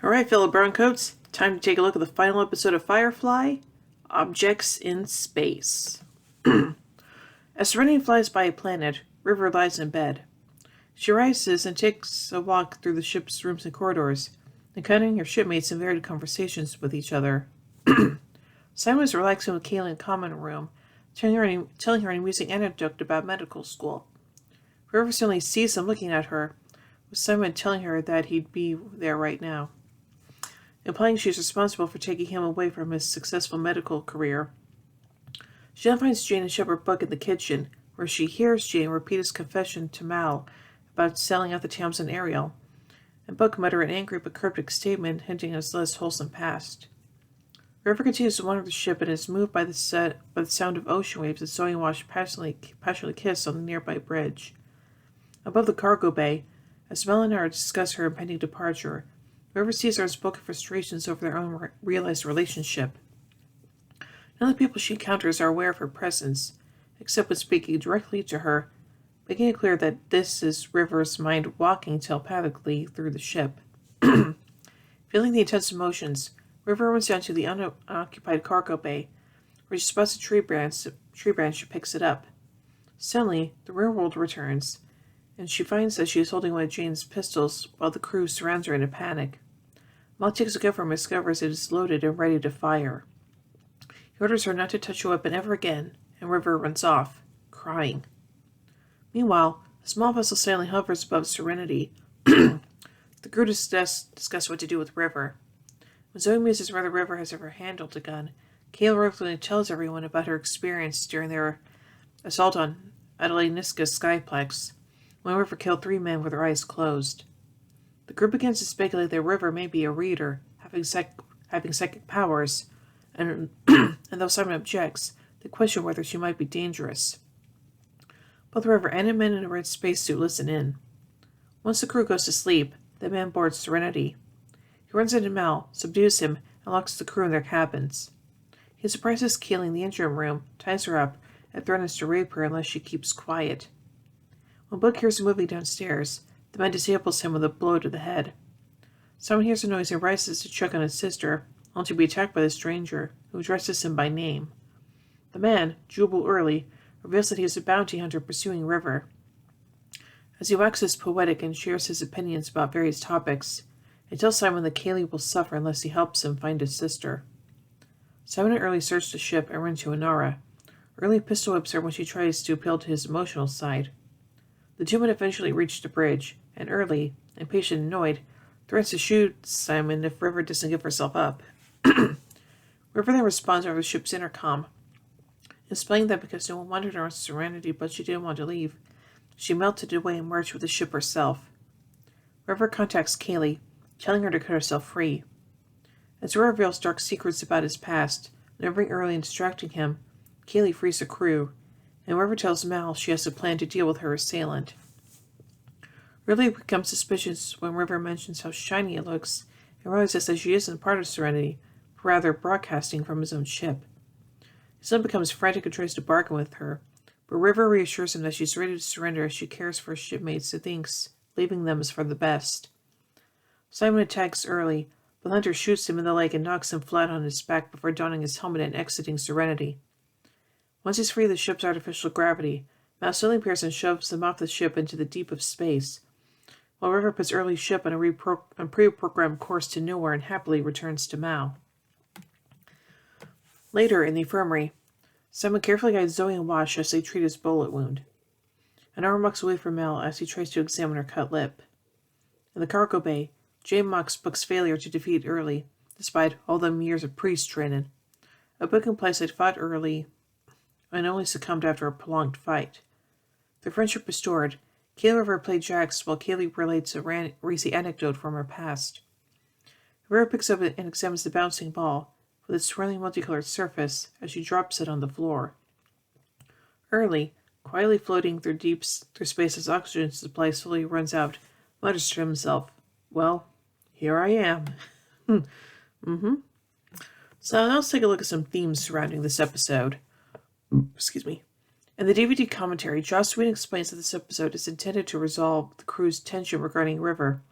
Alright, fellow browncoats, time to take a look at the final episode of Firefly, Objects in Space. As Serenity flies by a planet, River lies in bed. She rises and takes a walk through the ship's rooms and corridors, encountering her shipmates in varied conversations with each other. Simon is relaxing with Kayla in the common room, telling her an amusing anecdote about medical school. River suddenly sees him looking at her, with Simon telling her that he'd be there right now, implying she's responsible for taking him away from his successful medical career. She then finds Jane and Shepard Book in the kitchen, where she hears Jane repeat his confession to Mal about selling out the Tamsin Ariel, and Book mutter an angry but cryptic statement hinting at his less wholesome past. River continues to wander the ship and is moved by the sound of ocean waves as Zoe and Wash passionately kiss on the nearby bridge. Above the cargo bay, as Mel and Nara discuss her impending departure, River sees her as Book in frustrations over their own realized relationship. None of the people she encounters are aware of her presence, except when speaking directly to her, making it clear that this is River's mind walking telepathically through the ship. Feeling the intense emotions, River runs down to the unoccupied cargo bay, where she spots a tree branch and picks it up. Suddenly, the real world returns, and she finds that she is holding one of Jane's pistols while the crew surrounds her in a panic. Mal takes a gun from her and discovers it is loaded and ready to fire. He orders her not to touch a weapon ever again, and River runs off, crying. Meanwhile, a small vessel sailing hovers above Serenity. The crew discuss what to do with River. When Zoe muses whether River has ever handled a gun, Kayla reluctantly tells everyone about her experience during their assault on Adelaide Niska's Skyplex, when River killed 3 men with her eyes closed. The group begins to speculate that River may be a reader, having psychic powers, and though Simon objects, they question whether she might be dangerous. Both River and a man in a red spacesuit listen in. Once the crew goes to sleep, the man boards Serenity. He runs into Mal, subdues him, and locks the crew in their cabins. He surprises Kayla in the engine room, ties her up, and threatens to rape her unless she keeps quiet. When Book hears him moving downstairs, the man disables him with a blow to the head. Simon hears a noise and rises to check on his sister, only to be attacked by the stranger, who addresses him by name. The man, Jubal Early, reveals that he is a bounty hunter pursuing River. As he waxes poetic and shares his opinions about various topics, he tells Simon that Kaylee will suffer unless he helps him find his sister. Simon and Early search the ship and run to Inara. Early pistol whips her when she tries to appeal to his emotional side. The 2 men eventually reach the bridge, and Early, impatient and annoyed, threatens to shoot Simon if River doesn't give herself up. River then responds over the ship's intercom, explaining that because no one wanted her on Serenity but she didn't want to leave, she melted away and merged with the ship herself. River contacts Kaylee, telling her to cut herself free. As River reveals dark secrets about his past, numbering Early and distracting him, Kaylee frees the crew, and River tells Mal she has a plan to deal with her assailant. Early becomes suspicious when River mentions how shiny it looks, and realizes that she isn't part of Serenity, but rather broadcasting from his own ship. His son becomes frantic and tries to bargain with her, but River reassures him that she's ready to surrender as she cares for his shipmates and thinks leaving them is for the best. Simon attacks Early, but Hunter shoots him in the leg and knocks him flat on his back before donning his helmet and exiting Serenity. Once he's free of the ship's artificial gravity, Mal suddenly appears and shoves them off the ship into the deep of space, while River puts Early's ship on a pre-programmed course to nowhere and happily returns to Mal. Later, in the infirmary, Simon carefully guides Zoe and Wash as they treat his bullet wound. An arm walks away from Mal as he tries to examine her cut lip. In the cargo bay, Jane mocks Book's failure to defeat Early, despite all them years of priest training. A Book implies they'd fought Early and only succumbed after a prolonged fight. Their friendship restored, Kayla River played Jax while Kaylee relates a racy anecdote from her past. River picks up and examines the bouncing ball, with its swirling multicolored surface, as she drops it on the floor. Early, quietly floating through space as oxygen supply slowly runs out, mutters to himself, "Well, here I am." So now let's take a look at some themes surrounding this episode. Excuse me. In the DVD commentary, Joss Whedon explains that this episode is intended to resolve the crew's tension regarding River,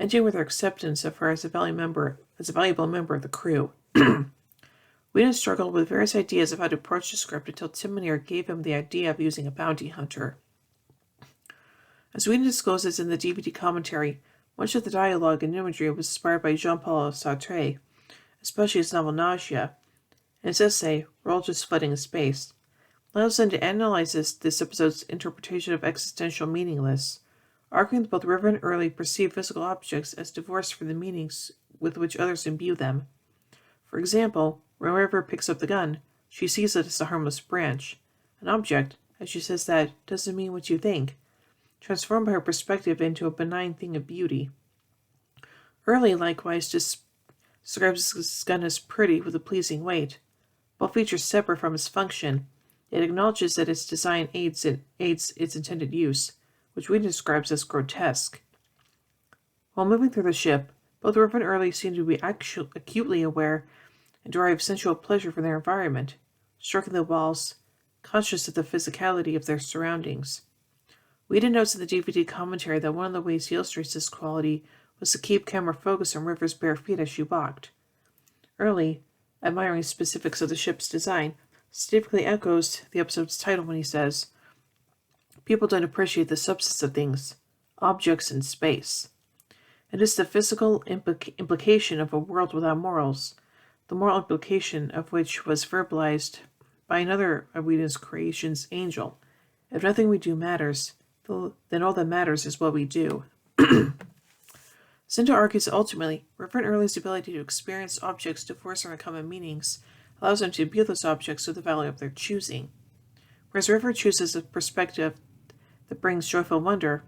ending with her acceptance of her as a valuable member of the crew. Whedon struggled with various ideas of how to approach the script until Tim Minear gave him the idea of using a bounty hunter. As Whedon discloses in the DVD commentary, much of the dialogue and imagery was inspired by Jean-Paul Sartre, especially his novel Nausea, and his essay, We're All Just Floating in Space. Allows them to analyze this episode's interpretation of existential meaningless, arguing that both River and Early perceive physical objects as divorced from the meanings with which others imbue them. For example, when River picks up the gun, she sees it as a harmless branch, an object, as she says that, doesn't mean what you think, transformed by her perspective into a benign thing of beauty. Early, likewise, describes his gun as pretty with a pleasing weight. Both features separate from its function, it acknowledges that its design aids its intended use, which Whedon describes as grotesque. While moving through the ship, both River and Early seem to be acutely aware and derive sensual pleasure from their environment, stroking the walls, conscious of the physicality of their surroundings. Whedon notes in the DVD commentary that one of the ways he illustrates this quality was to keep camera focus on River's bare feet as she walked. Early, admiring specifics of the ship's design, significantly echoes the episode's title when he says, "People don't appreciate the substance of things, objects in space." It is the physical implication of a world without morals, the moral implication of which was verbalized by another of Whedon's creations, Angel. If nothing we do matters, then all that matters is what we do. Cinta argues that ultimately, River and Early's ability to experience objects divorced from their common meanings allows them to imbue those objects with the value of their choosing. Whereas River chooses a perspective that brings joyful wonder,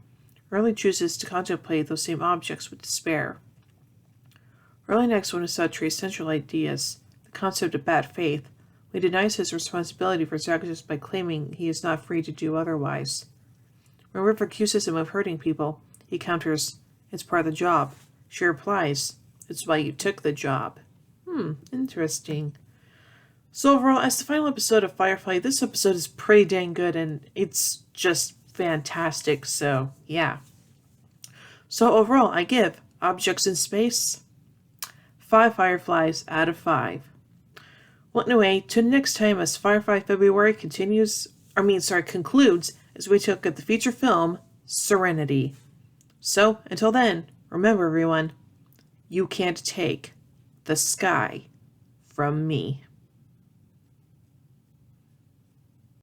Early chooses to contemplate those same objects with despair. Early next one is Sartre's central ideas, the concept of bad faith, when he denies his responsibility for his actions by claiming he is not free to do otherwise. When River accuses him of hurting people, he counters, "It's part of the job." She replies, "It's why you took the job." Interesting. So overall, as the final episode of Firefly, this episode is pretty dang good, and it's just fantastic, so yeah. So overall, I give Objects in Space 5 Fireflies out of 5. Well, anyway, till next time as Firefly February concludes as we look at the feature film, Serenity. So, until then, remember everyone, you can't take the sky from me.